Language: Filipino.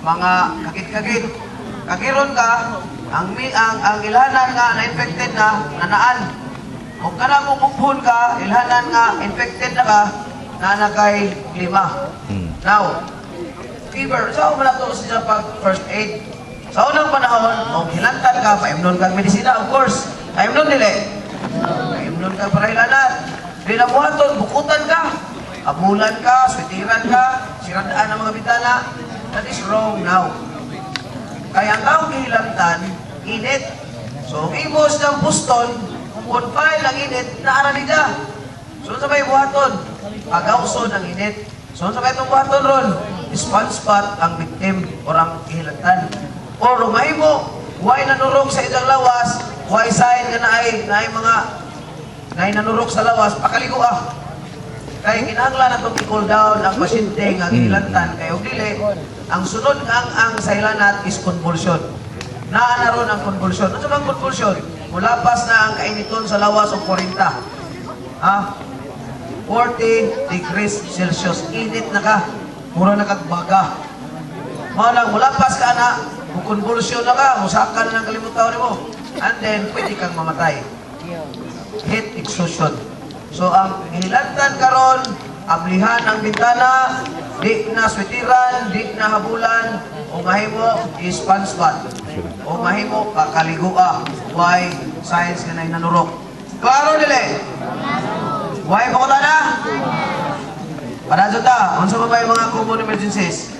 mga kakit-kakit. Kagiron ka, ang ilhanan nga na-infected na, nanaan. Kung ka na mong ka, ilhanan nga, infected na ka, nanakay 5. Now, fever, so wala to siya pag first aid. Sa unang panahon, kung hilantan ka, paimnon kang medisina, of course. Paimnon nila. Paimnon ka para hilanan. Di na buhaton, bukutan ka. Amulan ka, switiran ka, sirandaan ang mga bitana. That is wrong now. Kaya ang taong kihilantan, init. So, ang imos ng puston, kung file ang init, naarali niya. So, sa may buhaton, agawson ang init. So, sa may itong buhaton ron, sponge spot ang victim o ang kihilantan. O rumay mo, why nanurok sa isang lawas, why sign ka na ay mga nanurok sa lawas, pakaligo ah. Kaya kinahanglan na itong i-cool down ang pasyente nga kihilantan. Kaya dili, ang sunod ang sailanat is convulsion. Naa na ron ang convulsion. Ano sa bang convulsion? Mulapas na ang kainiton sa lawas o 40. 40 degrees Celsius. Init na ka. Mura na kagbaga. Malang mulapas ka na, convulsion na ka, musaka na ng kalimutan mo. And then, pwede kang mamatay. Heat exhaustion. So, ang hilantan karon, ablihan ang bintana, di na switiran, di na habulan, o mahimo is panspat. O mahimo kakaligua. Why? Science ka na nanurok. Klaro nila? Why mo ko na? Para dyan ta, unsa ba yung mga common emergencies?